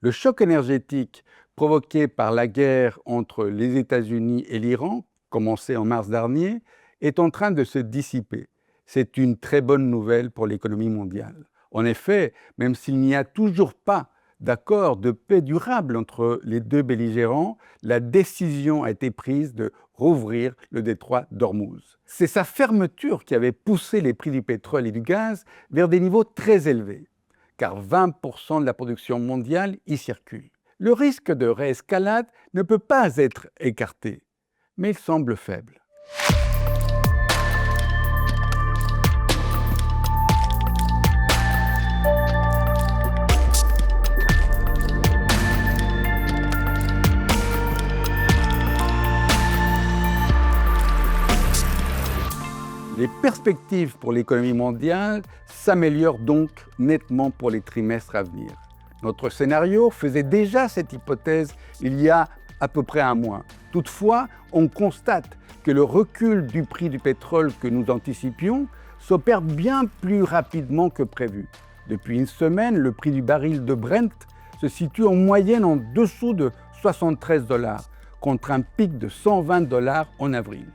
Le choc énergétique provoqué par la guerre entre les États-Unis et l'Iran, commencée en mars dernier, est en train de se dissiper. C'est une très bonne nouvelle pour l'économie mondiale. En effet, même s'il n'y a toujours pas d'accord de paix durable entre les deux belligérants, la décision a été prise de rouvrir le détroit d'Ormuz. C'est sa fermeture qui avait poussé les prix du pétrole et du gaz vers des niveaux très élevés, car 20% de la production mondiale y circule. Le risque de réescalade ne peut pas être écarté, mais il semble faible. Les perspectives pour l'économie mondiale s'améliorent donc nettement pour les trimestres à venir. Notre scénario faisait déjà cette hypothèse il y a à peu près un mois. Toutefois, on constate que le recul du prix du pétrole que nous anticipions s'opère bien plus rapidement que prévu. Depuis une semaine, le prix du baril de Brent se situe en moyenne en dessous de 73 $, contre un pic de 120 $ en avril.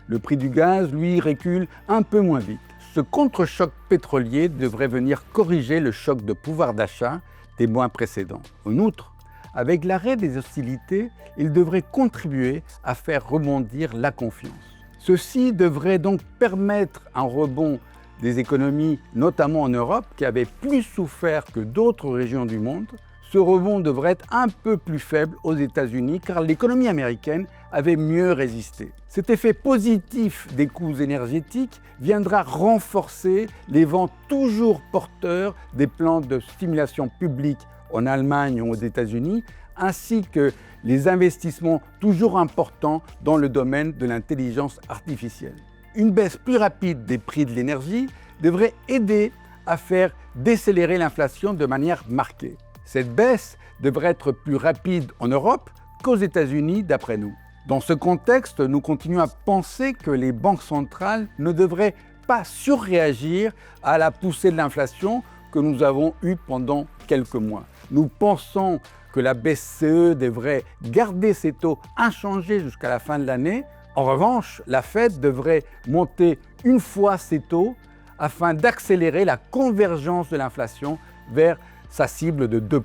Le prix du gaz, lui, recule un peu moins vite. Ce contre-choc pétrolier devrait venir corriger le choc de pouvoir d'achat des mois précédents. En outre, avec l'arrêt des hostilités, il devrait contribuer à faire rebondir la confiance. Ceci devrait donc permettre un rebond des économies, notamment en Europe, qui avaient plus souffert que d'autres régions du monde. Ce rebond devrait être un peu plus faible aux États-Unis car l'économie américaine avait mieux résisté. Cet effet positif des coûts énergétiques viendra renforcer les vents toujours porteurs des plans de stimulation publique en Allemagne ou aux États-Unis, ainsi que les investissements toujours importants dans le domaine de l'intelligence artificielle. Une baisse plus rapide des prix de l'énergie devrait aider à faire décélérer l'inflation de manière marquée. Cette baisse devrait être plus rapide en Europe qu'aux États-Unis, d'après nous. Dans ce contexte, nous continuons à penser que les banques centrales ne devraient pas surréagir à la poussée de l'inflation que nous avons eue pendant quelques mois. Nous pensons que la BCE devrait garder ses taux inchangés jusqu'à la fin de l'année. En revanche, la Fed devrait monter une fois ses taux afin d'accélérer la convergence de l'inflation vers sa cible de 2%.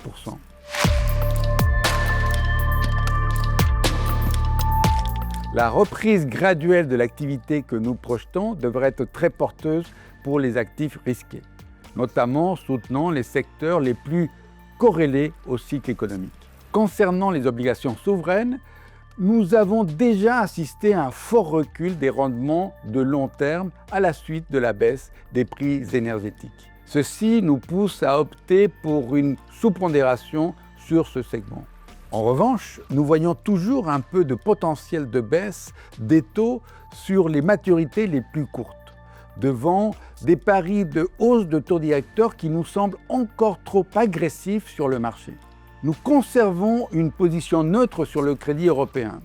La reprise graduelle de l'activité que nous projetons devrait être très porteuse pour les actifs risqués, notamment soutenant les secteurs les plus corrélés au cycle économique. Concernant les obligations souveraines, nous avons déjà assisté à un fort recul des rendements de long terme à la suite de la baisse des prix énergétiques. Ceci nous pousse à opter pour une sous-pondération sur ce segment. En revanche, nous voyons toujours un peu de potentiel de baisse des taux sur les maturités les plus courtes, devant des paris de hausse de taux directeurs qui nous semblent encore trop agressifs sur le marché. Nous conservons une position neutre sur le crédit européen,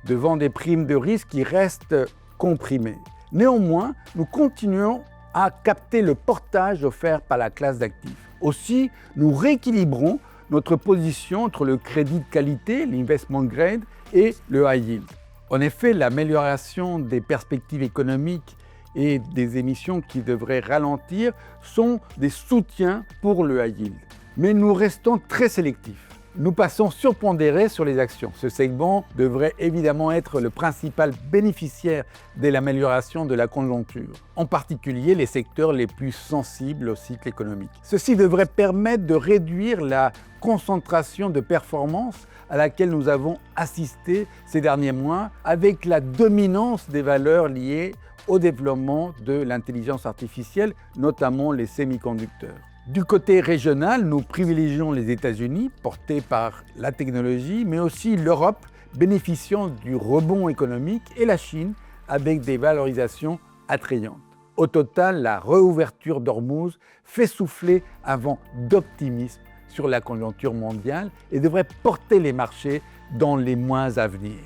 devant des primes de risque qui restent comprimées. Néanmoins, nous continuons à capter le portage offert par la classe d'actifs. Aussi, nous rééquilibrons notre position entre le crédit de qualité, l'investment grade, et le high yield. En effet, l'amélioration des perspectives économiques et des émissions qui devraient ralentir sont des soutiens pour le high yield. Mais nous restons très sélectifs. Nous passons surpondérés sur les actions. Ce segment devrait évidemment être le principal bénéficiaire de l'amélioration de la conjoncture, en particulier les secteurs les plus sensibles au cycle économique. Ceci devrait permettre de réduire la concentration de performance à laquelle nous avons assisté ces derniers mois avec la dominance des valeurs liées au développement de l'intelligence artificielle, notamment les semi-conducteurs. Du côté régional, nous privilégions les États-Unis, portés par la technologie, mais aussi l'Europe, bénéficiant du rebond économique, et la Chine, avec des valorisations attrayantes. Au total, la réouverture d'Ormuz fait souffler un vent d'optimisme sur la conjoncture mondiale et devrait porter les marchés dans les mois à venir.